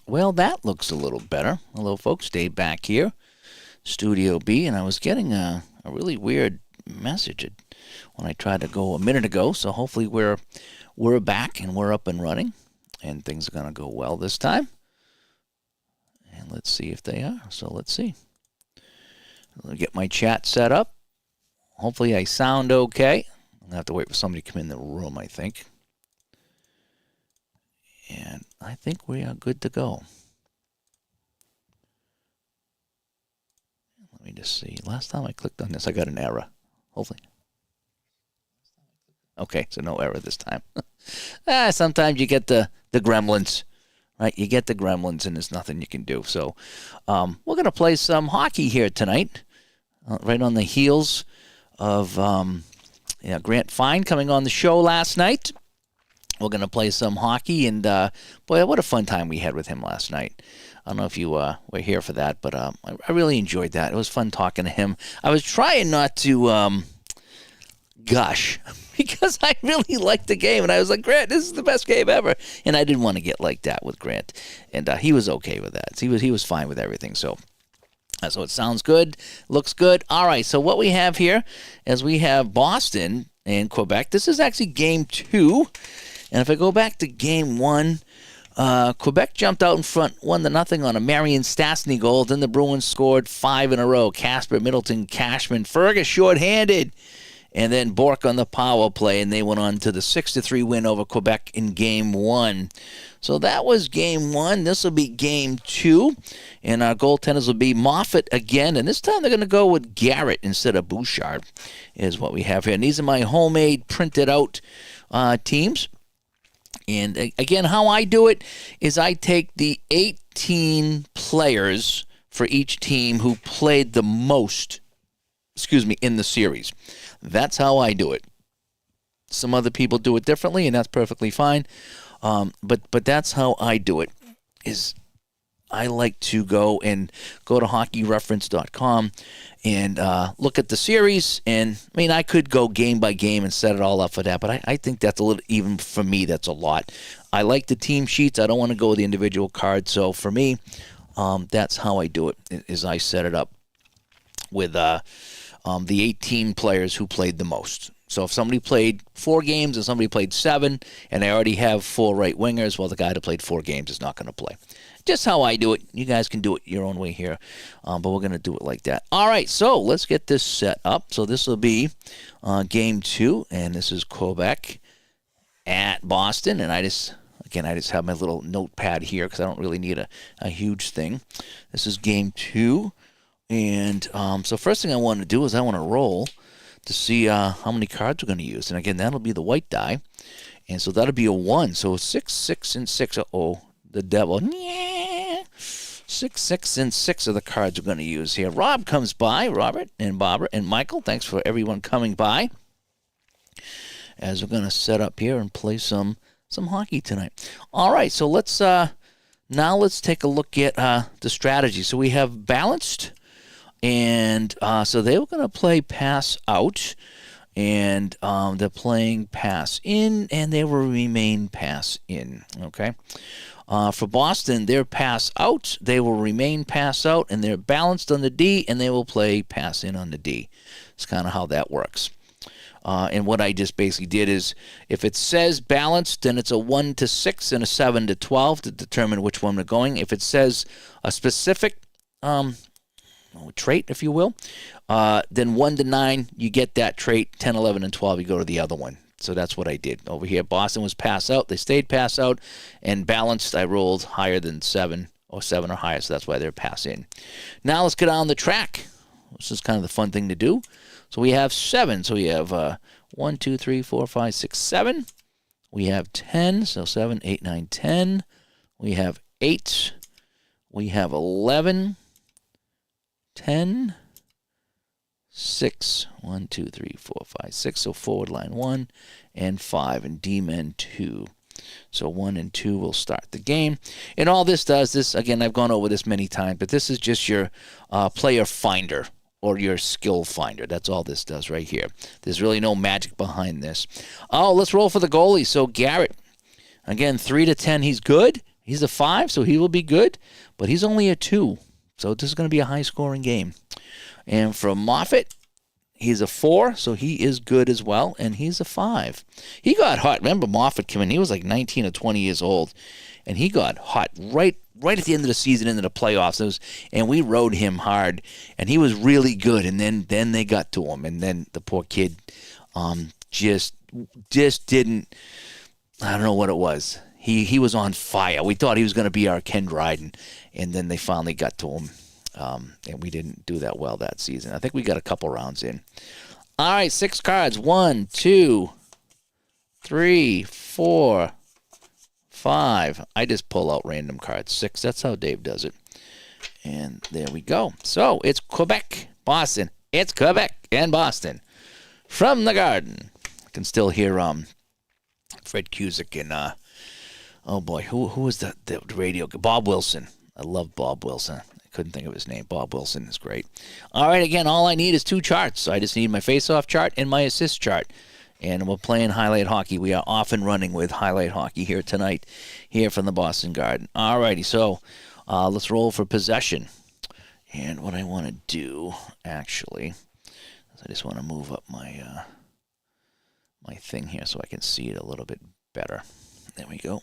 Well, that looks a little better. Hello, folks. Dave back here, Studio B, and I was getting a really weird message when I tried to go a minute ago. So hopefully we're back and we're up and running, and things are going to go well this time. And let's see if they are. So let's see. I'll get my chat set up. Hopefully I sound okay. I'm going to have to wait for somebody to come in the room, I think. And I think we are good to go. Let me just see. Last time I clicked on this, I got an error. Hopefully. Okay, so no error this time. Sometimes you get the gremlins, right? You get the gremlins, and there's nothing you can do. So we're going to play some hockey here tonight, right on the heels of Grant Fine coming on the show last night. We're going to play some hockey, and boy, what a fun time we had with him last night. I don't know if you were here for that, but I really enjoyed that. It was fun talking to him. I was trying not to gush because I really liked the game, and I was like, Grant, this is the best game ever. And I didn't want to get like that with Grant, and he was okay with that. He was fine with everything, so it sounds good, looks good. All right, so what we have here is we have Boston and Quebec. This is actually Game 2. And if I go back to Game 1, Quebec jumped out in front 1-0 on a Marion Stastny goal. Then the Bruins scored 5 in a row. Casper, Middleton, Cashman, Fergus shorthanded, and then Bork on the power play. And they went on to the 6-3 win over Quebec in Game 1. So that was Game 1. This will be Game 2. And our goaltenders will be Moffat again. And this time they're going to go with Garrett instead of Bouchard is what we have here. And these are my homemade printed out teams. And again, how I do it is I take the 18 players for each team who played the most, in the series. That's how I do it. Some other people do it differently, and that's perfectly fine. But that's how I do it. Is I like to go to hockeyreference.com and look at the series. And, I mean, I could go game by game and set it all up for that, but I think that's a little, even for me, that's a lot. I like the team sheets. I don't want to go with the individual cards. So, for me, that's how I do it, is I set it up with the 18 players who played the most. So if somebody played 4 games and somebody played 7, and they already have 4 right wingers, well, the guy that played 4 games is not going to play. Just how I do it. You guys can do it your own way here, but we're going to do it like that. All right, so let's get this set up. So this will be Game 2, and this is Quebec at Boston. And I just have my little notepad here because I don't really need a huge thing. This is Game 2. And so first thing I want to do is I want to roll to see how many cards we're going to use. And again, that'll be the white die. And so that'll be a 1. So 6, 6, and 6. Uh-oh, the devil. 6, 6, and 6 are the cards we're going to use here. Rob comes by, Robert and Barbara and Michael. Thanks for everyone coming by as we're going to set up here and play some hockey tonight. All right, so let's take a look at the strategy. So we have balanced. And so they were going to play pass out, and they're playing pass in, and they will remain pass in, okay? For Boston, they're pass out, they will remain pass out, and they're balanced on the D, and they will play pass in on the D. It's kind of how that works. And what I just basically did is, if it says balanced, then it's a 1 to 6 and a 7 to 12 to determine which one we're going. If it says a specific trait, if you will, then 1 to 9, you get that trait. 10, 11, and 12, you go to the other one. So that's what I did. Over here, Boston was pass out. They stayed pass out. And balanced, I rolled higher than 7 or 7 or higher, so that's why they're pass in. Now let's get on the track. This is kind of the fun thing to do. So we have 7. So we have 1, 2, 3, 4, 5, 6, 7. We have 10. So 7, 8, 9, 10. We have 8. We have 11. 10, 6, 1, 2, 3, 4, 5, 6. So forward line 1 and 5, and D-men 2. So 1 and 2 will start the game. And all this does, again, I've gone over this many times, but this is just your player finder or your skill finder. That's all this does right here. There's really no magic behind this. Oh, let's roll for the goalie. So Garrett, again, 3 to 10, he's good. He's a 5, so he will be good, but he's only a 2. So this is going to be a high-scoring game. And from Moffitt, he's a 4, so he is good as well, and he's a 5. He got hot. Remember Moffitt came in, he was like 19 or 20 years old, and he got hot right at the end of the season into the playoffs. And we rode him hard, and he was really good, and then they got to him, and then the poor kid just didn't, I don't know what it was. He was on fire. We thought he was going to be our Ken Dryden, and then they finally got to him. And we didn't do that well that season. I think we got a couple rounds in. All right, 6 cards. 1, 2, 3, 4, 5. I just pull out random cards. 6. That's how Dave does it. And there we go. So it's Quebec, Boston. It's Quebec and Boston from the Garden. I can still hear Fred Cusick and oh boy, who was the radio? Bob Wilson. I love Bob Wilson. Couldn't think of his name. Bob Wilson is great. All right, again, all I need is 2 charts. I just need my face-off chart and my assist chart. And we're playing Highlight Hockey. We are off and running with Highlight Hockey here tonight, here from the Boston Garden. All righty, so let's roll for possession. And what I want to do, actually, is I just want to move up my my thing here so I can see it a little bit better. There we go.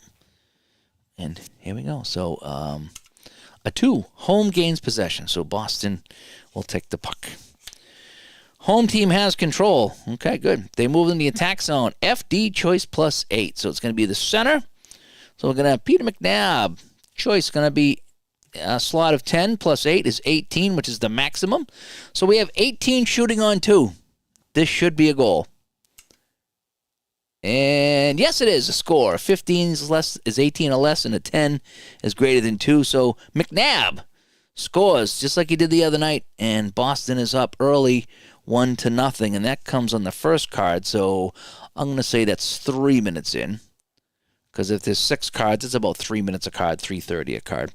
And here we go. So, a 2, home gains possession. So Boston will take the puck. Home team has control. Okay, good. They move in the attack zone. FD choice plus 8. So it's going to be the center. So we're going to have Peter McNabb. Choice going to be a slot of 10 plus 8 is 18, which is the maximum. So we have 18 shooting on 2. This should be a goal. And yes, it is a score. 15 is 18 or less, and a 10 is greater than 2. So McNabb scores just like he did the other night, and Boston is up early 1-0, and that comes on the first card. So I'm going to say that's 3 minutes in, because if there's 6 cards, it's about 3 minutes a card, 3:30 a card.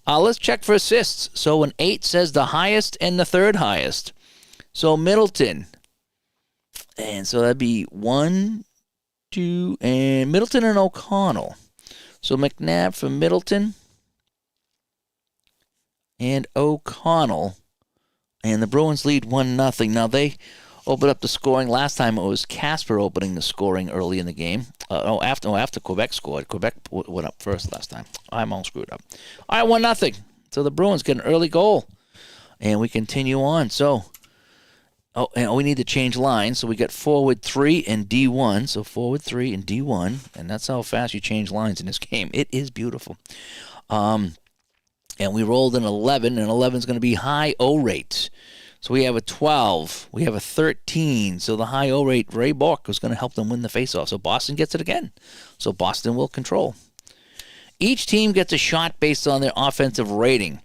Let's check for assists. So an 8 says the highest and the third highest. So Middleton, and so that'd be 1, 2, and Middleton and O'Connell. So McNabb for Middleton and O'Connell. And the Bruins lead 1-0. Now they opened up the scoring. Last time it was Casper opening the scoring early in the game. After Quebec scored. Quebec went up first last time. I'm all screwed up. All right, 1-0. So the Bruins get an early goal. And we continue on. So and we need to change lines. So we got forward 3 and D1. So forward 3 and D1. And that's how fast you change lines in this game. It is beautiful. And we rolled an 11, and 11 is going to be high O rate. So we have a 12. We have a 13. So the high O rate, Ray Bork, was going to help them win the faceoff. So Boston gets it again. So Boston will control. Each team gets a shot based on their offensive rating.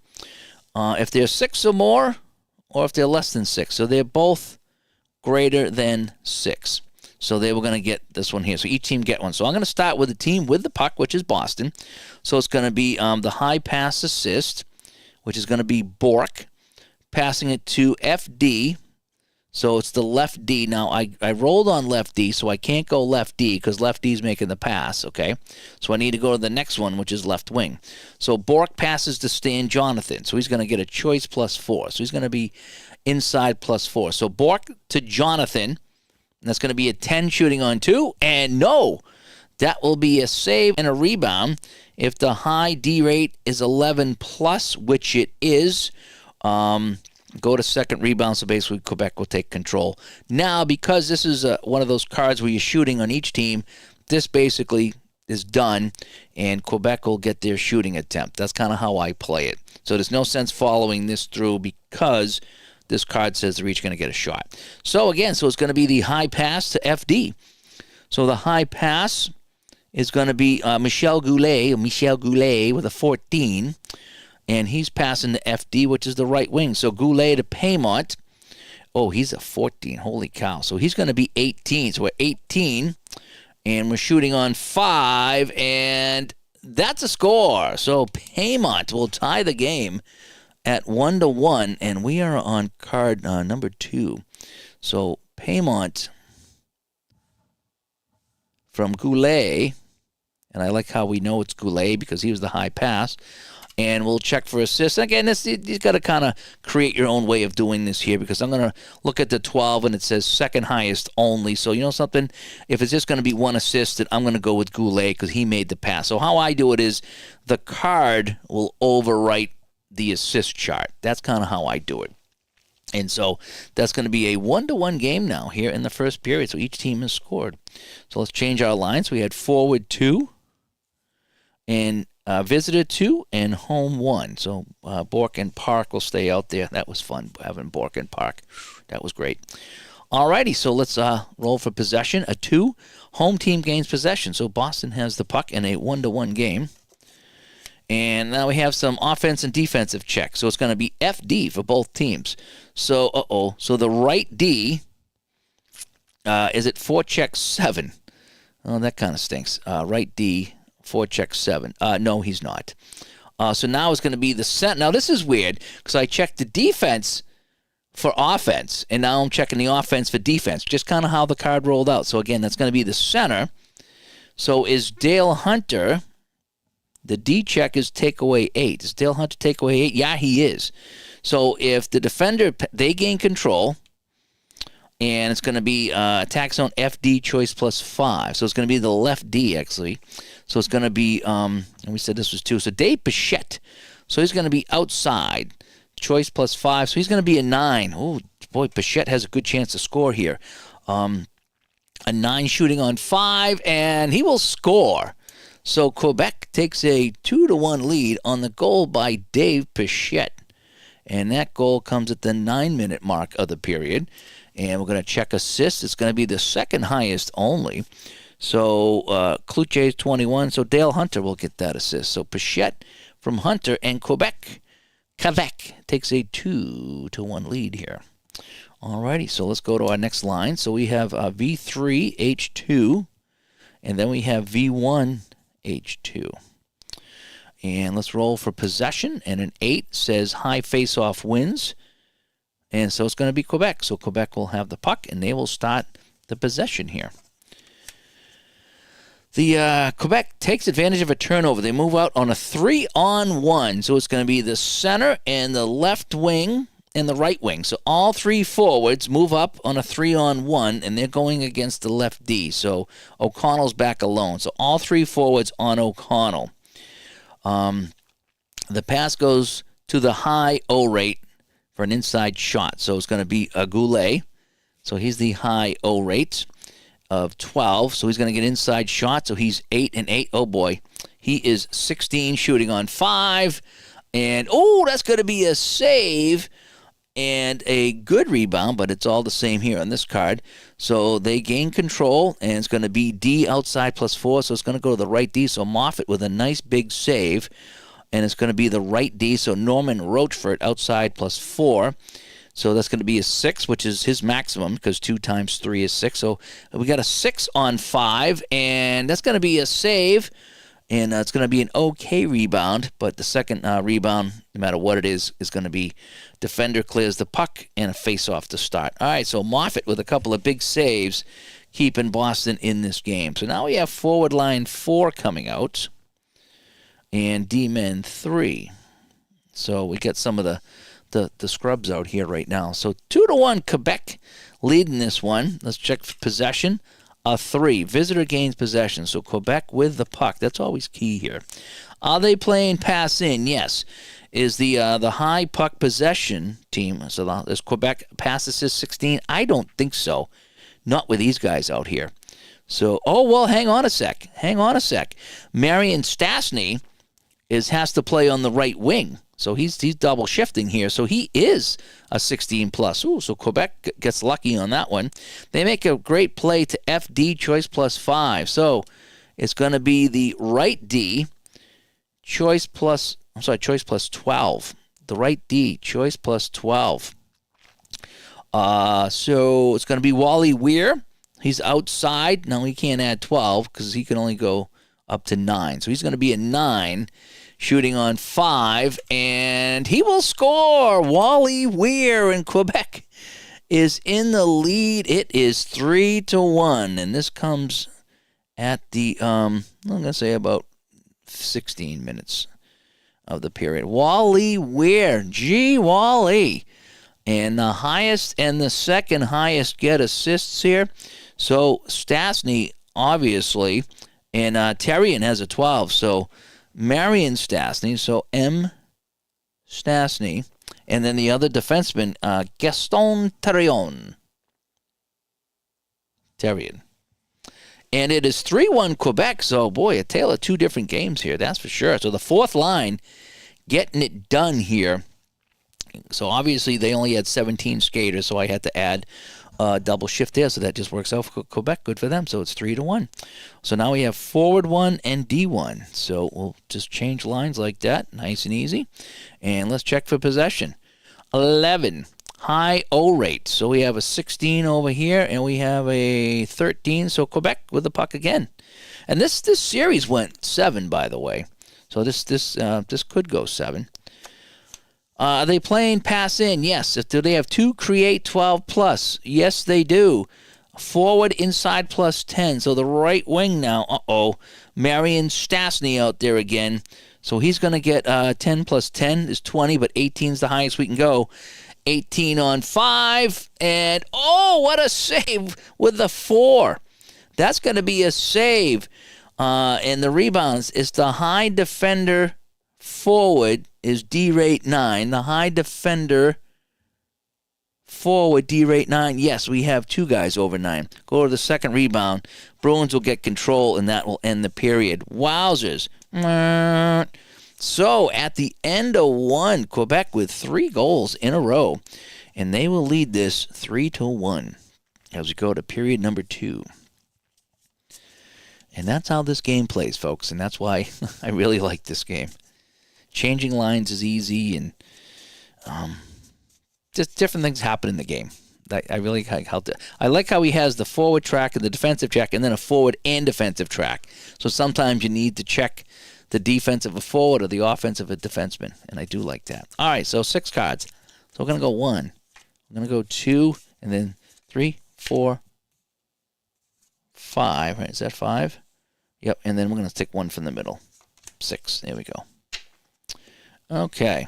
If they're 6 or more, or if they're less than 6. So they're both greater than 6. So they were going to get this one here. So each team get one. So I'm going to start with the team with the puck, which is Boston. So it's going to be the high pass assist, which is going to be Bork, passing it to FD. So it's the left D. Now, I rolled on left D, so I can't go left D because left D is making the pass, okay? So I need to go to the next one, which is left wing. So Bork passes to Stan Jonathan. So he's going to get a choice plus 4. So he's going to be inside plus 4. So Bork to Jonathan, and that's going to be a 10 shooting on 2. And no, that will be a save and a rebound if the high D rate is 11 plus, which it is. Go to second rebound, so basically Quebec will take control. Now, because this is one of those cards where you're shooting on each team, this basically is done, and Quebec will get their shooting attempt. That's kind of how I play it. So there's no sense following this through because this card says they're each going to get a shot. So again, so it's going to be the high pass to FD. So the high pass is going to be Michel Goulet with a 14. And he's passing to FD, which is the right wing. So Goulet to Paymont. Oh, he's a 14. Holy cow. So he's going to be 18. So we're 18. And we're shooting on 5. And that's a score. So Paymont will tie the game at 1-1. And we are on card number 2. So Paymont from Goulet And I like how we know it's Goulet because he was the high pass. And we'll check for assists. Again, you've got to kind of create your own way of doing this here because I'm going to look at the 12 and it says second highest only. So you know something? If it's just going to be one assist, then I'm going to go with Goulet because he made the pass. So how I do it is the card will overwrite the assist chart. That's kind of how I do it. And so that's going to be a 1-1 game now here in the first period. So each team has scored. So let's change our lines. We had forward 2 and visitor 2 and home 1. So Bork and Park will stay out there. That was fun having Bork and Park. That was great. Alrighty, so let's roll for possession. A 2. Home team gains possession. So Boston has the puck in a 1-1 game. And now we have some offense and defensive checks. So it's going to be FD for both teams. So, So the right D is at forecheck 7. Oh, that kind of stinks. Right D, forecheck 7. No, he's not. So now it's going to be the center. Now, this is weird because I checked the defense for offense, and now I'm checking the offense for defense. Just kind of how the card rolled out. So, again, that's going to be the center. So is Dale Hunter... The D check is takeaway 8. Is Dale Hunter takeaway 8? Yeah, he is. So if the defender, they gain control, and it's going to be attack zone FD choice plus 5. So it's going to be the left D, actually. So it's going to be, and we said this was 2. So Dave Bichette. So he's going to be outside, choice plus 5. So he's going to be a 9. Oh, boy, Bichette has a good chance to score here. A 9 shooting on 5, and he will score. So Quebec takes a 2-1 lead on the goal by Dave Bichette. And that goal comes at the 9-minute mark of the period. And we're going to check assists. It's going to be the second highest only. So Cloutier's 21. So Dale Hunter will get that assist. So Bichette from Hunter and Quebec takes a 2-1 lead here. Alrighty, so let's go to our next line. So we have V3, H2, and then we have V1, H2. And let's roll for possession. And an 8 says high face-off wins. And so it's going to be Quebec. So Quebec will have the puck, and they will start the possession here. The Quebec takes advantage of a turnover. They move out on a 3-on-1. So it's going to be the center and the left wing and the right wing. So all 3 forwards move up on a 3-on-1, and they're going against the left D. So O'Connell's back alone. So all 3 forwards on O'Connell. The pass goes to the high O rate for an inside shot. So it's going to be a Goulet. So he's the high O rate of 12. So he's going to get inside shot. So he's 8 and 8. Oh, boy. He is 16 shooting on 5. And, that's going to be a save. And a good rebound, but it's all the same here on this card. So they gain control, and it's going to be D outside plus 4, so it's going to go to the right D. So Moffat with a nice big save, and it's going to be the right D. So Norman Rochford outside plus 4. So that's going to be a 6, which is his maximum because 2 times 3 is 6. So we got a 6 on 5, and that's going to be a save. And it's going to be an okay rebound, but the second rebound, no matter what it is going to be defender clears the puck and a face-off to start. All right, so Moffat with a couple of big saves keeping Boston in this game. So now we have forward line 4 coming out and D-men 3. So we got some of the scrubs out here right now. So 2-1 Quebec leading this one. Let's check possession. A 3. Visitor gains possession. So Quebec with the puck. That's always key here. Are they playing pass in? Yes. Is the high puck possession team, so is Quebec pass assist 16? I don't think so. Not with these guys out here. So, hang on a sec. Marion Stastny has to play on the right wing. So he's double shifting here. So he is a 16 plus. Ooh, so Quebec gets lucky on that one. They make a great play to FD choice plus 5. So it's going to be the right D choice plus 12. The right D choice plus 12. So it's going to be Wally Weir. He's outside. Now he can't add 12 because he can only go up to 9. So he's going to be a 9. Shooting on 5, and he will score. Wally Weir in Quebec is in the lead. It is 3-1, and this comes at the, I'm going to say about 16 minutes of the period. Wally Weir. Gee, Wally. And the highest and the second highest get assists here. So Stastny, obviously, and Terrian has a 12. So Marion Stastny, so M. Stastny. And then the other defenseman, Gaston Terrien. And it is 3-1 Quebec. So, boy, a tale of two different games here, that's for sure. So the fourth line getting it done here. So obviously they only had 17 skaters, so I had to add a double shift there. So that just works out for Quebec. Good for them. So it's 3-1. So now we have forward 1 and D1. So we'll just change lines like that. Nice and easy. And let's check for possession. 11. High O rate. So we have a 16 over here, and we have a 13. So Quebec with the puck again. And this series went 7, by the way. So this could go 7. Are they playing pass in? Yes. Do they have 2 create 12 plus? Yes, they do. Forward inside plus 10. So the right wing now. Marion Stastny out there again. So he's going to get 10 plus 10 is 20, but 18 is the highest we can go. 18 on 5. And, what a save with the 4. That's going to be a save. And the rebounds is the high defender forward is D-rate 9. The high defender forward D-rate 9. Yes, we have 2 guys over 9. Go to the second rebound. Bruins will get control, and that will end the period. Wowzers. So at the end of 1, Quebec with 3 goals in a row. And they will lead this 3-1 as we go to period number 2. And that's how this game plays, folks. And that's why I really like this game. Changing lines is easy, and just different things happen in the game. I really I like how he has the forward track and the defensive track, and then a forward and defensive track. So sometimes you need to check the defense of a forward or the offense of a defenseman, and I do like that. All right, so 6 cards. So we're going to go 1. We're going to go 2, and then 3, 4, 5. Right, is that 5? Yep, and then we're going to take 1 from the middle. 6. There we go. Okay.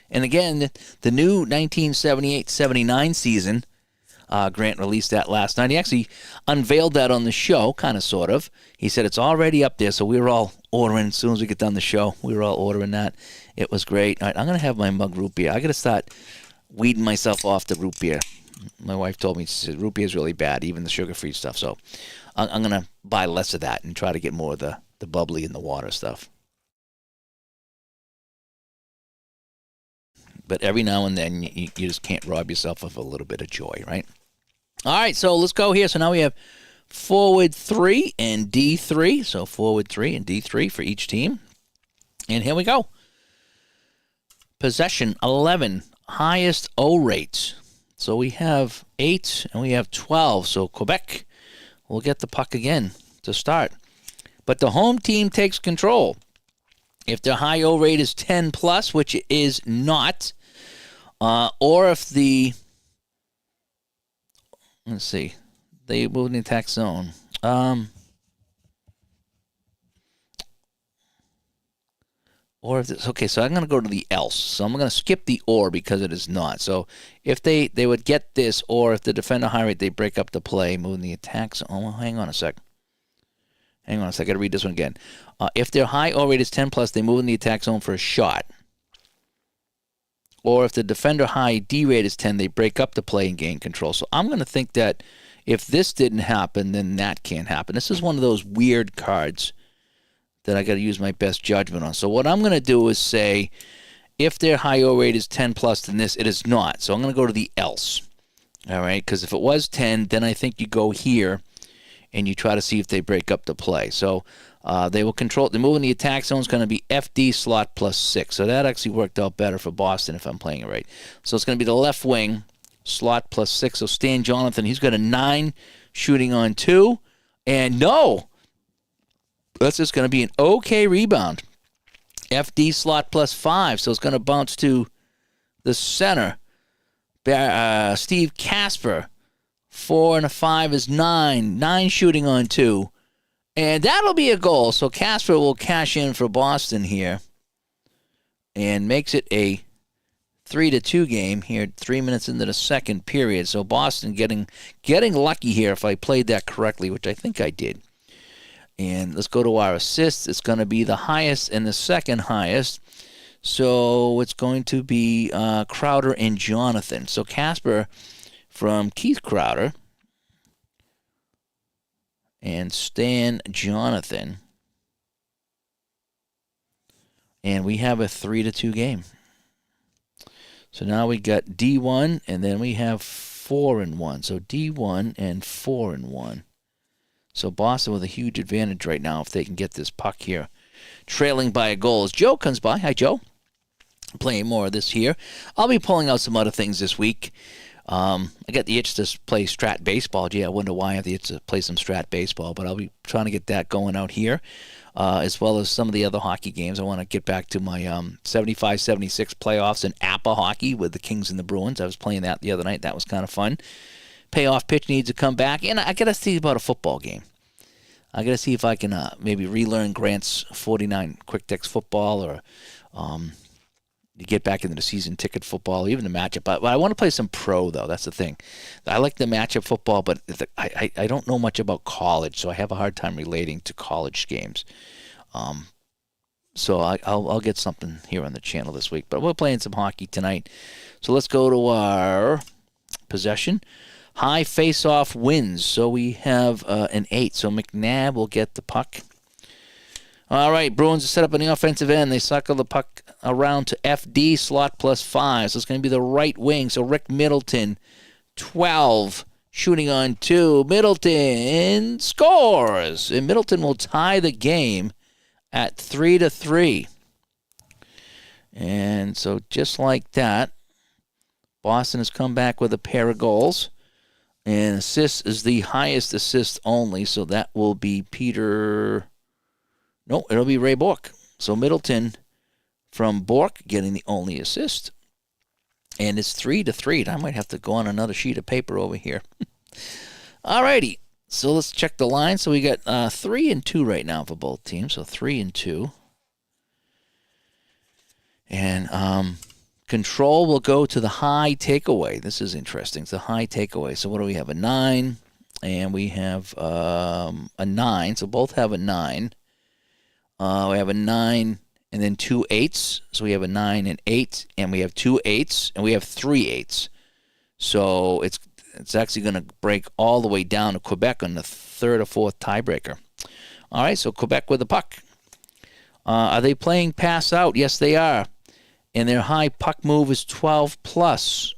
And again, the new 1978-79 season, Grant released that last night. He actually unveiled that on the show, kind of, sort of. He said it's already up there, so we were all ordering. As soon as we get done the show, we were all ordering that. It was great. All right, I'm going to have my mug root beer. I got to start weeding myself off the root beer. My wife told me, she said, root beer is really bad, even the sugar-free stuff. So I'm going to buy less of that and try to get more of the bubbly and the water stuff. But every now and then, you just can't rob yourself of a little bit of joy, right? All right, so let's go here. So now we have forward 3 and D3. So forward 3 and D3 for each team. And here we go. Possession 11, highest O rates. So we have 8 and we have 12. So Quebec will get the puck again to start. But the home team takes control. If their high O rate is 10 plus, which it is not, or if the, let's see, they move in the attack zone. Or if it's, okay, so I'm going to go to the else. So I'm going to skip the or because it is not. So if they would get this, or if the defender high rate, they break up the play, move in the attack zone. Oh, well, hang on a sec. I got to read this one again. If their high O rate is 10 plus, they move in the attack zone for a shot. Or if the defender high D rate is 10, they break up the play and gain control. So I'm going to think that if this didn't happen, then that can't happen. This is one of those weird cards that I got to use my best judgment on. So what I'm going to do is say, if their high O rate is 10 plus, then this, it is not. So I'm going to go to the else. All right, because if it was 10, then I think you go here and you try to see if they break up the play. So they will control, the move in the attack zone is going to be FD slot plus 6. So that actually worked out better for Boston if I'm playing it right. So it's going to be the left wing, slot plus 6. So Stan Jonathan, he's got a 9 shooting on 2. And no, that's just going to be an okay rebound. FD slot plus 5. So it's going to bounce to the center. Steve Casper. 4 and a 5 is 9. 9 shooting on 2. And that'll be a goal. So Casper will cash in for Boston here and makes it a 3-2 game here, 3 minutes into the second period. So Boston getting lucky here if I played that correctly, which I think I did. And let's go to our assists. It's going to be the highest and the second highest. So it's going to be Crowder and Jonathan. So Casper from Keith Crowder and Stan Jonathan. And we have a 3-2 game. So now we got D1, and then we have 4-1. So D1 and 4-1. So Boston with a huge advantage right now if they can get this puck here. Trailing by a goal as Joe comes by. Hi, Joe. Playing more of this here. I'll be pulling out some other things this week. I got the itch to play Strat Baseball. Gee, I wonder why I have the itch to play some Strat Baseball, but I'll be trying to get that going out here, as well as some of the other hockey games. I want to get back to my 75-76 playoffs in APA hockey with the Kings and the Bruins. I was playing that the other night. That was kind of fun. Payoff pitch needs to come back, and I got to see about a football game. I got to see if I can maybe relearn Grant's 49 Quick Text football, or you get back into the season ticket football, even the matchup. But I want to play some pro, though. That's the thing. I like the matchup football, but I don't know much about college, so I have a hard time relating to college games. So I'll get something here on the channel this week. But we're playing some hockey tonight. So let's go to our possession. High face-off wins. So we have an 8. So McNabb will get the puck. All right, Bruins are set up on the offensive end. They suckle the puck around to FD, slot +5. So it's going to be the right wing. So Rick Middleton, 12, shooting on 2. Middleton scores. And Middleton will tie the game at 3-3. And so just like that, Boston has come back with a pair of goals. And assists is the highest assist only, so that will be Peter. No, it'll be Ray Bork. So Middleton from Bork getting the only assist. And it's 3-3. I might have to go on another sheet of paper over here. All righty. So let's check the line. So we got 3-2 right now for both teams. So 3-2. And control will go to the high takeaway. This is interesting. It's the high takeaway. So what do we have? A 9. And we have a 9. So both have a 9. We have a 9 and then 2 8s. So we have a 9 and 8. And we have 2 8s. And we have 3 8s. So it's actually going to break all the way down to Quebec on the third or fourth tiebreaker. All right, so Quebec with the puck. Are they playing pass out? Yes, they are. And their high puck move is 12+.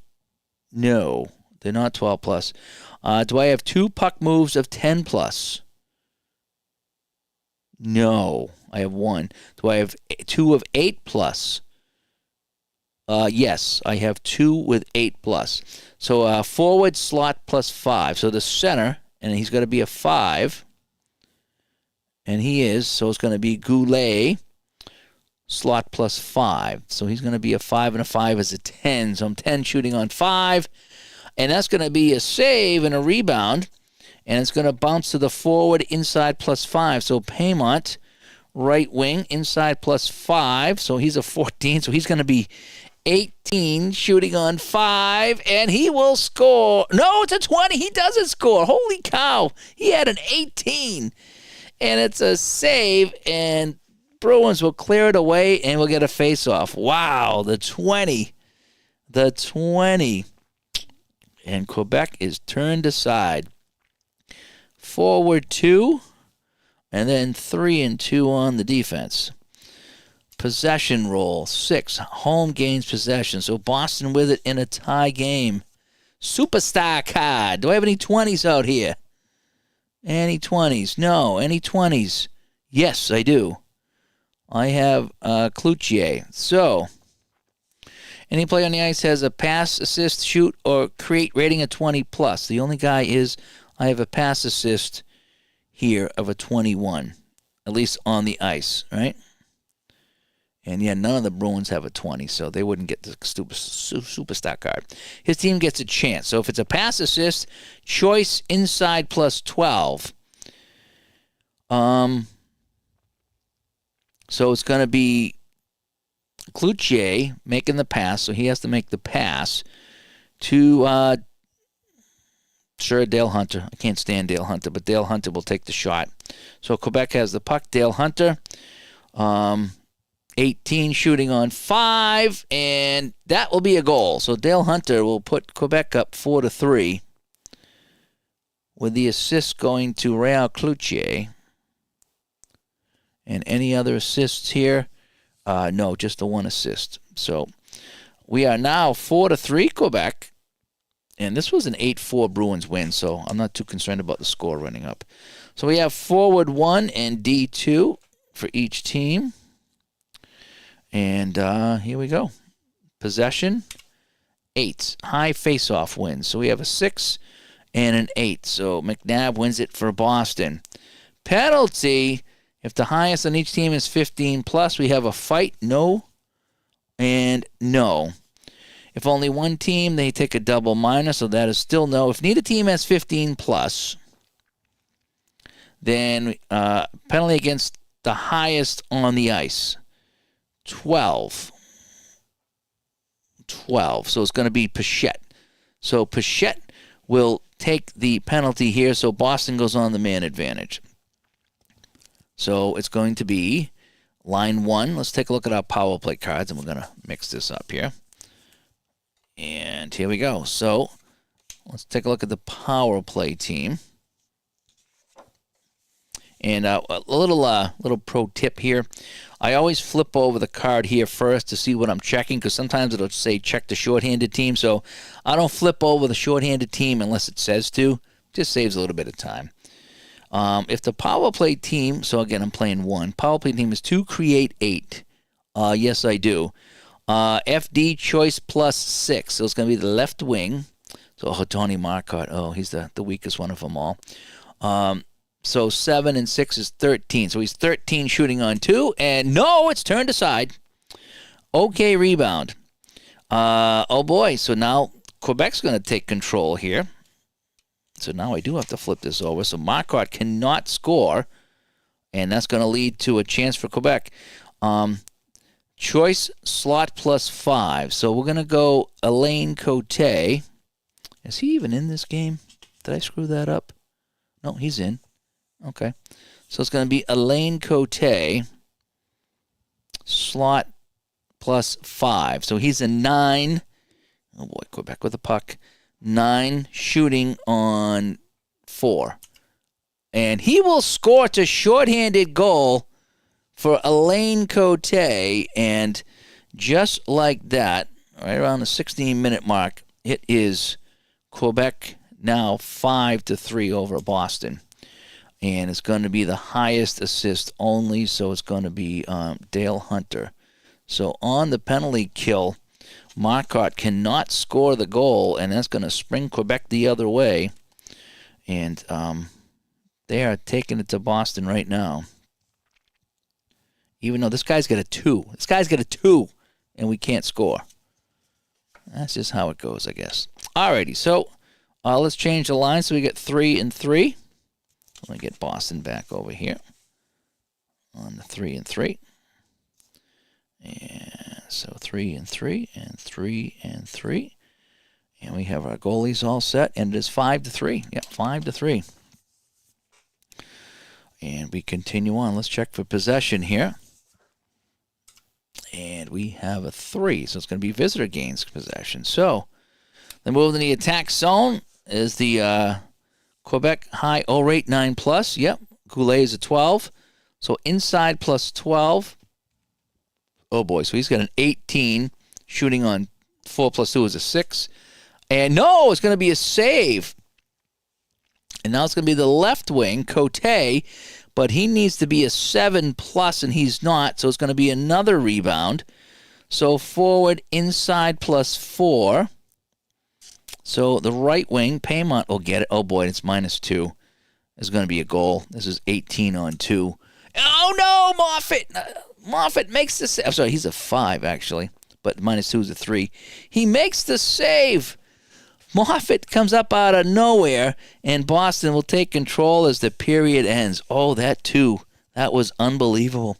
No, they're not 12+. Do I have 2 puck moves of 10+? No, I have 1. Do I have 2 of 8+? Yes, I have 2 with 8+. So forward slot +5. So the center, and he's going to be a 5. And he is, so it's going to be Goulet. Slot +5. So he's going to be a 5, and a 5 is a 10. So I'm 10 shooting on 5. And that's going to be a save and a rebound. And it's going to bounce to the forward inside +5. So Paymont, right wing, inside +5. So he's a 14. So he's going to be 18 shooting on 5. And he will score. No, it's a 20. He doesn't score. Holy cow. He had an 18. And it's a save. And Bruins will clear it away, and we'll get a face-off. Wow, the 20. The 20. And Quebec is turned aside. Forward 2, and then 3-2 on the defense. Possession roll, 6. Home gains possession. So Boston with it in a tie game. Superstar card. Do I have any 20s out here? Any 20s? No. Any 20s? Yes, I do. I have Cloutier. So, any player on the ice has a pass, assist, shoot, or create rating of 20+. The only guy is I have a pass assist here of a 21, at least on the ice, right? And yeah, none of the Bruins have a 20, so they wouldn't get the superstar card. His team gets a chance. So if it's a pass assist, choice inside +12. So it's going to be Cloutier making the pass, so he has to make the pass to sure, Dale Hunter. I can't stand Dale Hunter, but Dale Hunter will take the shot. So Quebec has the puck. Dale Hunter, 18 shooting on 5, and that will be a goal. So Dale Hunter will put Quebec up 4-3, with the assist going to Réal Cloutier. And any other assists here? No, just the one assist. So we are now 4-3 Quebec. And this was an 8-4 Bruins win, so I'm not too concerned about the score running up. So we have forward 1 and D2 for each team. And here we go. Possession, 8. High face-off wins. So we have a 6 and an 8. So McNabb wins it for Boston. Penalty, if the highest on each team is 15 plus, we have a fight, no, and no. If only one team, they take a double minus, so that is still no. If neither team has 15 plus, then penalty against the highest on the ice, 12. 12. So it's going to be Pichette. So Pichette will take the penalty here, so Boston goes on the man advantage. So it's going to be line 1. Let's take a look at our power play cards, and we're going to mix this up here. And here we go. So let's take a look at the power play team. And a little pro tip here. I always flip over the card here first to see what I'm checking, because sometimes it'll say check the shorthanded team. So I don't flip over the shorthanded team unless it says to. Just saves a little bit of time. If the power play team, so again, I'm playing 1. Power play team is 2, create 8. Yes, I do. FD choice plus 6. So it's going to be the left wing. So Tony Marcotte. Oh, he's the weakest one of them all. So 7 and 6 is 13. So he's 13 shooting on 2. And no, it's turned aside. Okay, rebound. Oh, boy. So now Quebec's going to take control here. So now I do have to flip this over. So Marcotte cannot score. And that's going to lead to a chance for Quebec. Choice slot plus 5. So we're going to go Alain Cote. Is he even in this game? Did I screw that up? No, he's in. Okay. So it's going to be Alain Cote. Slot plus 5. So he's a 9. Oh, boy, Quebec with the puck. 9 shooting on 4. And he will score to shorthanded goal for Alain Cote, and just like that, right around the 16-minute mark, it is Quebec now 5-3 over Boston. And it's going to be the highest assist only, so it's going to be Dale Hunter. So on the penalty kill, Marcotte cannot score the goal, and that's going to spring Quebec the other way. And they are taking it to Boston right now. Even though this guy's got a 2. This guy's got a 2, and we can't score. That's just how it goes, I guess. Alrighty, so let's change the line so we get 3 and 3. I'm going to get Boston back over here on the 3 and 3. And so 3 and 3 and 3 and 3. And we have our goalies all set, and it is 5-3. Yeah, 5-3. And we continue on. Let's check for possession here. And we have a 3, so it's going to be visitor gains possession. So the move in the attack zone is the Quebec high O rate 9 plus. Yep, Goulet is a 12. So inside plus 12. Oh boy, so he's got an 18 shooting on 4 plus 2 is a 6. And no, it's going to be a save. And now it's going to be the left wing, Cote, but he needs to be a 7 plus, and he's not, so it's going to be another rebound. So forward, inside plus 4. So the right wing, Paymont will get it. Oh, boy, it's -2. It's going to be a goal. This is 18 on 2. Oh, no, Moffat. Moffat makes the save. I'm sorry, he's a 5, actually, but -2 is a 3. He makes the save. Moffat comes up out of nowhere, and Boston will take control as the period ends. Oh, that too. That was unbelievable.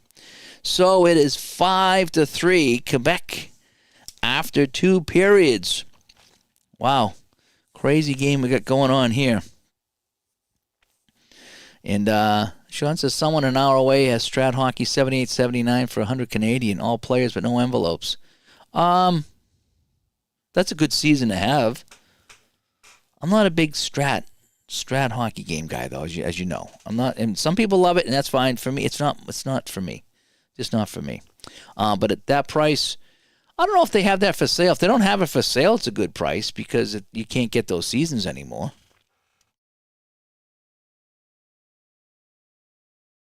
So it is 5-3 Quebec after 2 periods. Wow. Crazy game we got going on here. And Sean says someone an hour away has Strat Hockey 78.79 for 100 Canadian, all players but no envelopes. That's a good season to have. I'm not a big Strat hockey game guy though, as you know. I'm not, and some people love it, and that's fine. For me, it's not for me. Just not for me. But at that price, I don't know if they have that for sale. If they don't have it for sale, it's a good price because you can't get those seasons anymore.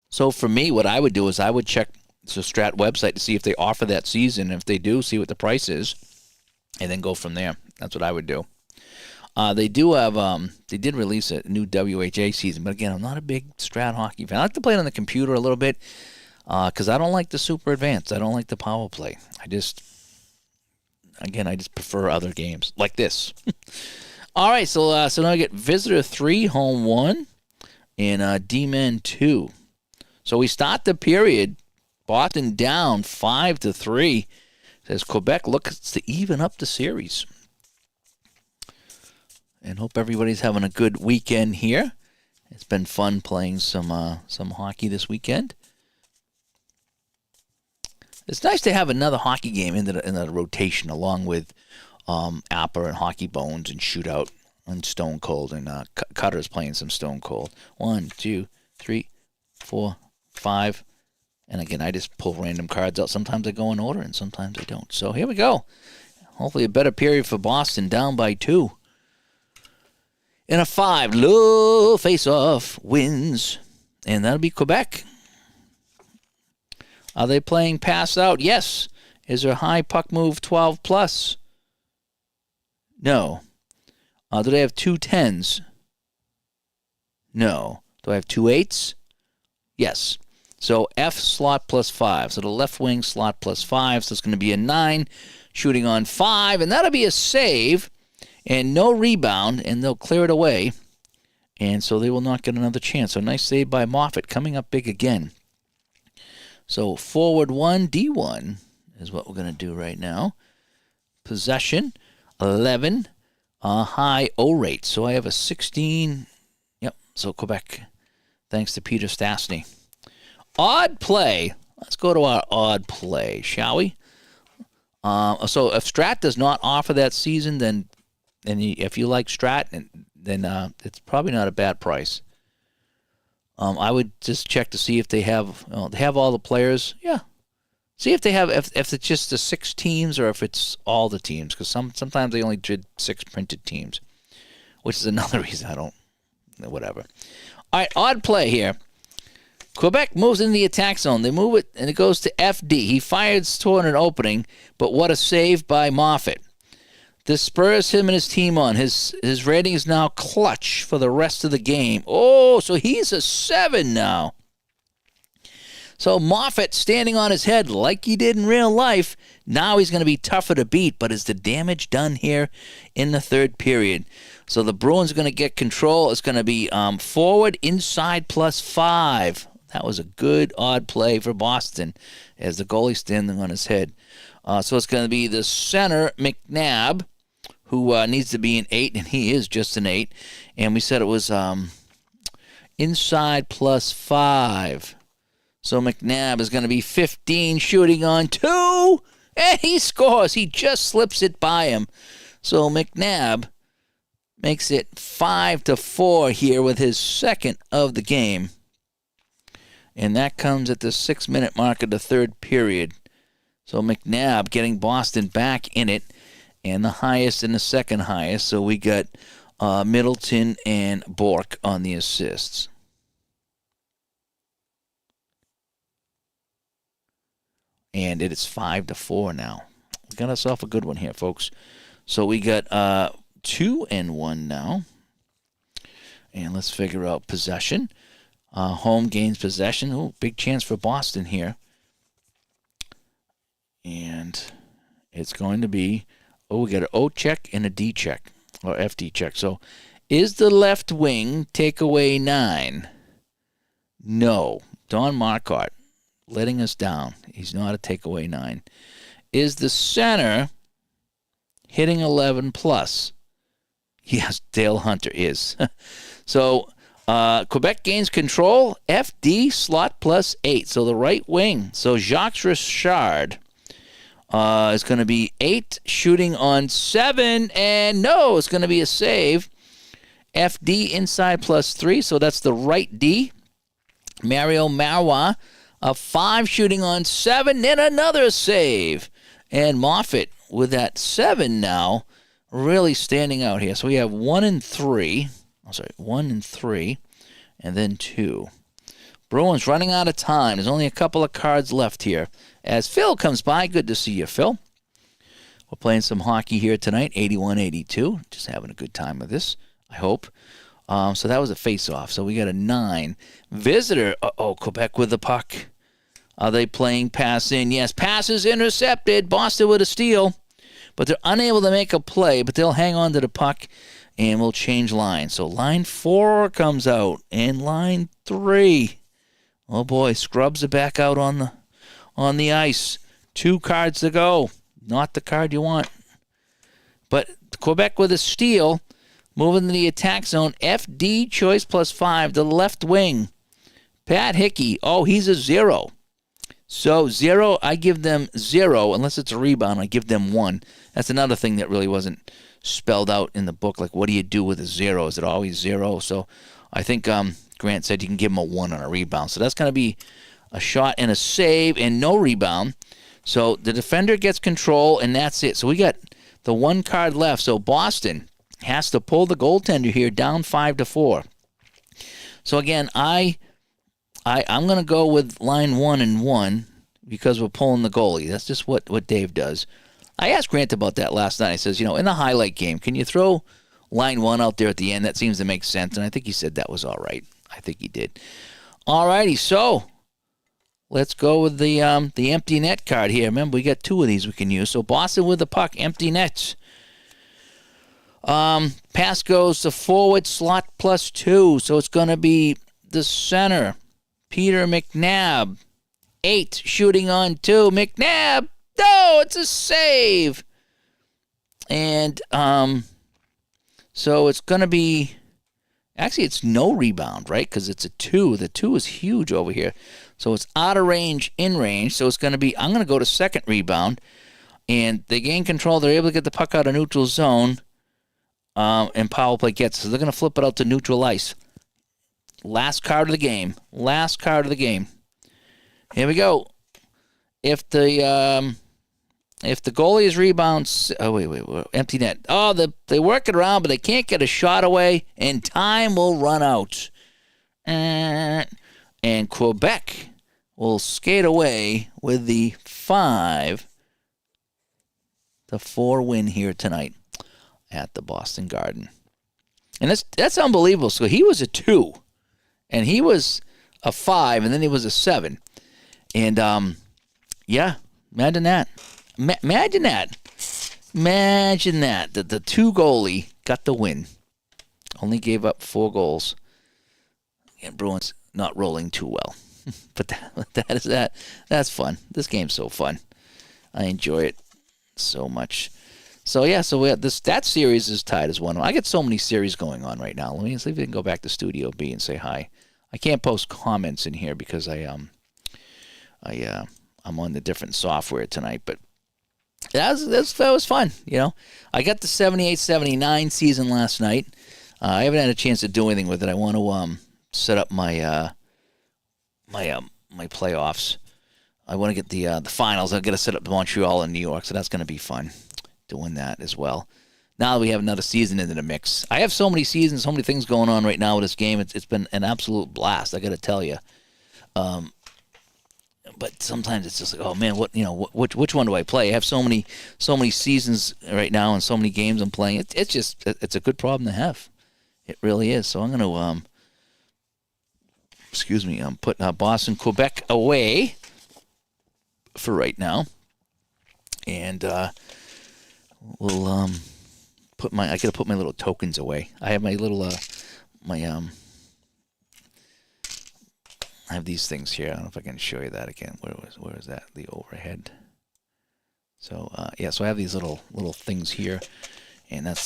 So for me, what I would do is I would check the Strat website to see if they offer that season. And if they do, see what the price is, and then go from there. That's what I would do. They do have, they did release a new WHA season, but again, I'm not a big Strat hockey fan. I like to play it on the computer a little bit because I don't like the super advanced. I don't like the power play. I just prefer other games like this. All right, so now I get Visitor 3, Home 1, and D-Men 2. So we start the period, Boston down 5-3. Says Quebec looks to even up the series. And hope everybody's having a good weekend here. It's been fun playing some hockey this weekend. It's nice to have another hockey game in the rotation, along with Apper and Hockey Bones and Shootout and Stone Cold, and Cutter's playing some Stone Cold. 1, 2, 3, 4, 5. And again, I just pull random cards out. Sometimes I go in order, and sometimes I don't. So here we go. Hopefully a better period for Boston, down by 2. In a 5, low face-off wins. And that'll be Quebec. Are they playing pass out? Yes. Is there high puck move 12+? No. Do they have 2 10s? No. Do I have 2 8s? Yes. So F slot +5. So the left wing slot +5. So it's going to be a 9, shooting on 5. And that'll be a save. And no rebound, and they'll clear it away. And so they will not get another chance. So nice save by Moffat, coming up big again. So forward 1, D1 is what we're going to do right now. Possession, 11, high O rate. So I have a 16. Yep, so Quebec, thanks to Peter Stastny. Odd play. Let's go to our odd play, shall we? So if Strat does not offer that season, then if you like Strat, then it's probably not a bad price. I would just check to see if they have all the players. Yeah, see if they have if it's just the 6 teams or if it's all the teams, because sometimes they only did 6 printed teams, which is another reason I don't. Whatever. All right, odd play here. Quebec moves in the attack zone. They move it, and it goes to FD. He fires toward an opening, but what a save by Moffat. This spurs him and his team on. His rating is now clutch for the rest of the game. Oh, so he's a 7 now. So Moffat standing on his head like he did in real life. Now he's going to be tougher to beat, but is the damage done here in the third period? So the Bruins are going to get control. It's going to be forward, inside +5. That was a good odd play for Boston as the goalie standing on his head. So it's going to be the center, McNabb, who needs to be an 8, and he is just an 8. And we said it was inside +5. So McNabb is going to be 15, shooting on 2, and he scores. He just slips it by him. So McNabb makes it 5-4 here with his second of the game. And that comes at the 6-minute mark of the third period. So McNabb getting Boston back in it, and the highest and the second highest. So we got Middleton and Bork on the assists. And it is 5-4 now. We got ourselves a good one here, folks. So we got 2-1 now. And let's figure out possession. Home gains possession. Oh, big chance for Boston here. And it's going to be, we got an O check and a D check. or FD check. So is the left wing takeaway 9? No. Don Marcotte letting us down. He's not a takeaway 9. Is the center hitting 11 plus? Yes, Dale Hunter is. So Quebec gains control. FD slot plus 8. So the right wing. So Jacques Richard is going to be 8 shooting on 7. And no, it's going to be a save. FD inside plus 3. So that's the right D. Mario Marois, 5 shooting on 7. And another save. And Moffat with that 7 now really standing out here. So we have 1 and 3. 1 and 3. And then 2. Bruins running out of time. There's only a couple of cards left here. As Phil comes by, good to see you, Phil. We're playing some hockey here tonight, 81-82. Just having a good time with this, I hope. So that was a face-off. So we got a 9. Visitor, Quebec with the puck. Are they playing pass in? Yes, pass is intercepted. Boston with a steal. But they're unable to make a play, but they'll hang on to the puck, and we'll change lines. So line 4 comes out, and line 3. Oh, boy, Scrubs are back out on the ice. 2 cards to go. Not the card you want. But Quebec with a steal. Moving to the attack zone. FD choice plus 5. The left wing. Pat Hickey. Oh, he's a 0. So 0, I give them 0. Unless it's a rebound, I give them 1. That's another thing that really wasn't spelled out in the book. Like, what do you do with a 0? Is it always 0? So I think Grant said you can give him a 1 on a rebound. So that's going to be a shot and a save and no rebound. So the defender gets control, and that's it. So we got the 1 card left. So Boston has to pull the goaltender here down 5-4. So again, I'm going to go with line 1 and 1 because we're pulling the goalie. That's just what Dave does. I asked Grant about that last night. He says, in the highlight game, can you throw line 1 out there at the end? That seems to make sense, and I think he said that was all right. I think he did. All righty, so let's go with the empty net card here. Remember, we got 2 of these we can use. So Boston with the puck, empty nets. Pass goes to forward slot plus 2. So it's going to be the center, Peter McNabb. 8 shooting on 2. McNabb. No, it's a save. And so it's going to be, actually it's no rebound, right? Because it's a 2. The 2 is huge over here. So it's out of range, in range. So it's going to be, I'm going to go to second rebound. And they gain control. They're able to get the puck out of neutral zone. And power play gets. So they're going to flip it out to neutral ice. Last card of the game. Here we go. If the goalie's rebounds, empty net. Oh, they work it around, but they can't get a shot away, and time will run out. And Quebec will skate away with the 5-4 win here tonight at the Boston Garden. And that's unbelievable. So he was a 2, and he was a 5, and then he was a 7. And, imagine that. Imagine that. That the 2 goalie got the win. Only gave up 4 goals. And Bruins not rolling too well. But that's fun. This game's so fun. I enjoy it so much. So we have that series is tied as 1. I get so many series going on right now. Let me see if we can go back to Studio B and say hi. I can't post comments in here because I'm on the different software tonight, but that was fun. I got the 78-79 season last night. I haven't had a chance to do anything with it. I want to set up my my playoffs. I want to get the finals. I've got to set up Montreal and New York, so that's going to be fun doing that as well. Now that we have another season into the mix, I have so many seasons, so many things going on right now with this game. It's been an absolute blast. I got to tell you. But sometimes it's just like, oh man, which one do I play? I have so many seasons right now and so many games I'm playing. It's a good problem to have. It really is. So I'm going to I'm putting Boston, Quebec away for right now, and we'll I gotta put my little tokens away. I have my little I have these things here. I don't know if I can show you that again. Where is that? The overhead. So yeah, so I have these little things here, and that's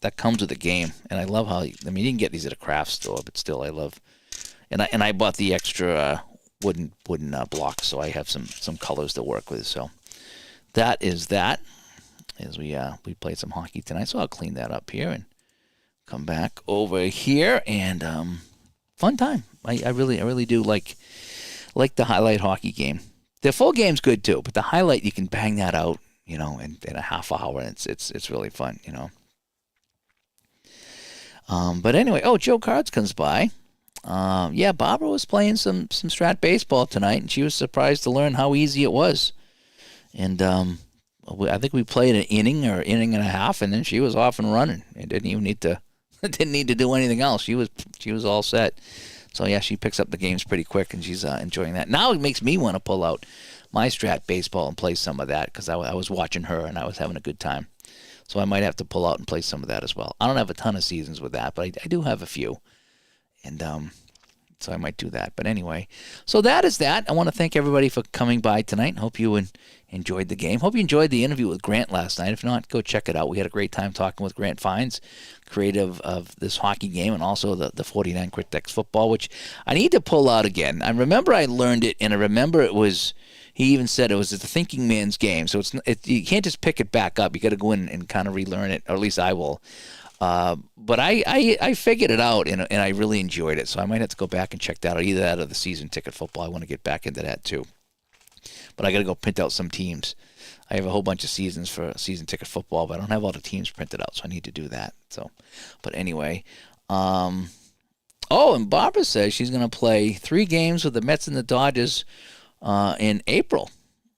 that comes with the game. And I love how you can get these at a craft store, but still I love. And I bought the extra wooden blocks, so I have some colors to work with. So that is that. As we played some hockey tonight, so I'll clean that up here and come back over here, and fun time. I really do like the highlight hockey game. The full game's good too, but the highlight, you can bang that out, in a half hour, and it's really fun, But anyway, Joe Cards comes by. Yeah, Barbara was playing some Strat baseball tonight, and she was surprised to learn how easy it was. And I think we played an inning or inning and a half, and then she was off and running. It didn't even need to do anything else. She was all set. So yeah, she picks up the games pretty quick, and she's enjoying that. Now it makes me want to pull out my Strat baseball and play some of that, because I was watching her and I was having a good time. So I might have to pull out and play some of that as well. I don't have a ton of seasons with that, but I do have a few, and so I might do that. But anyway, so that is that. I want to thank everybody for coming by tonight. Hope you enjoyed the game. Hope you enjoyed the interview with Grant last night. If not, go check it out. We had a great time talking with Grant Fines, creative of this hockey game, and also the 49 Critex football, which I need to pull out again. I remember I learned it, and I remember it was, he even said it was the thinking man's game. So you can't just pick it back up. You got to go in and kind of relearn it, or at least I will. But I figured it out, and I really enjoyed it. So I might have to go back and check that out, either that or the season ticket football. I want to get back into that too. But I got to go print out some teams. I have a whole bunch of seasons for season ticket football, but I don't have all the teams printed out, so I need to do that. So, but anyway, and Barbara says she's going to play 3 games with the Mets and the Dodgers in April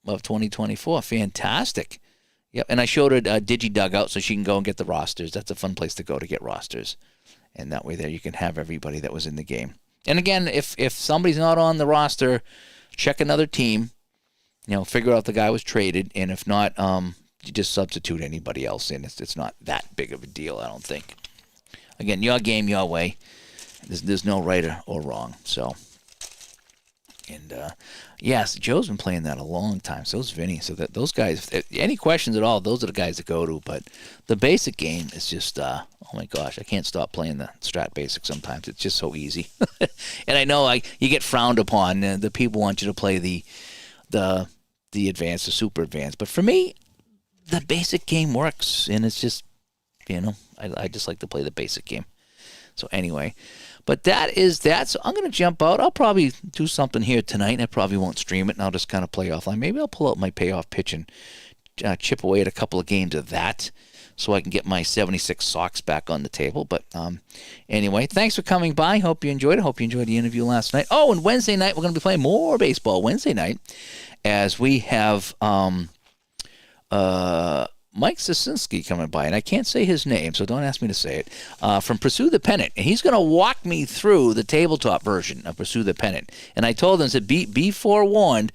of 2024. Fantastic. Yep, and I showed her Digi Dugout so she can go and get the rosters. That's a fun place to go to get rosters. And that way there you can have everybody that was in the game. And again, if somebody's not on the roster, check another team. Figure out the guy was traded, and if not, you just substitute anybody else in. It's not that big of a deal, I don't think. Again, your game, your way. There's no right or wrong. So, and yes, Joe's been playing that a long time. So is Vinny. So that those guys, any questions at all, those are the guys to go to. But the basic game is just, oh my gosh, I can't stop playing the Strat Basic sometimes. It's just so easy. And I know you get frowned upon. The people want you to play the advanced, the super advanced. But for me, the basic game works, and it's just, I just like to play the basic game. So anyway, but that is that. So I'm going to jump out. I'll probably do something here tonight. I probably won't stream it, and I'll just kind of play offline. Maybe I'll pull out my payoff pitch and chip away at a couple of games of that, so I can get my 76 Sox back on the table. But anyway, thanks for coming by. Hope you enjoyed it. Hope you enjoyed the interview last night. Oh, and Wednesday night, we're going to be playing more baseball Wednesday night, as we have Mike Sosinski coming by. And I can't say his name, so don't ask me to say it, from Pursue the Pennant. And he's going to walk me through the tabletop version of Pursue the Pennant. And I told him, I said, be forewarned,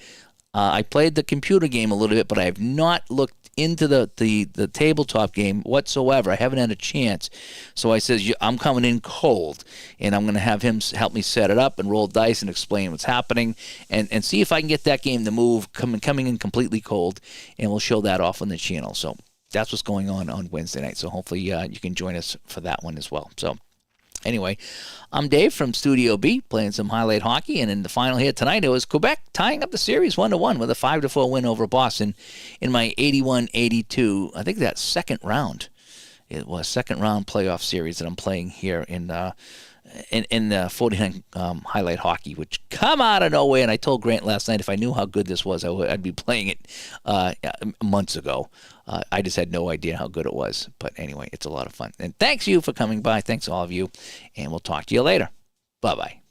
I played the computer game a little bit, but I have not looked into the tabletop game whatsoever. I haven't had a chance. So I says, I'm coming in cold, and I'm going to have him help me set it up and roll dice and explain what's happening, and see if I can get that game to move, coming in completely cold, and we'll show that off on the channel. So that's what's going on Wednesday night. So hopefully you can join us for that one as well. So anyway, I'm Dave from Studio B, playing some highlight hockey, and in the final here tonight, it was Quebec tying up the series 1-1 with a 5-4 win over Boston in my 81-82. I think that second round. It was second round playoff series that I'm playing here in the 49 highlight hockey, which come out of nowhere. And I told Grant last night if I knew how good this was, I'd be playing it months ago. I just had no idea how good it was. But anyway, it's a lot of fun. And thanks you for coming by. Thanks all of you. And we'll talk to you later. Bye-bye.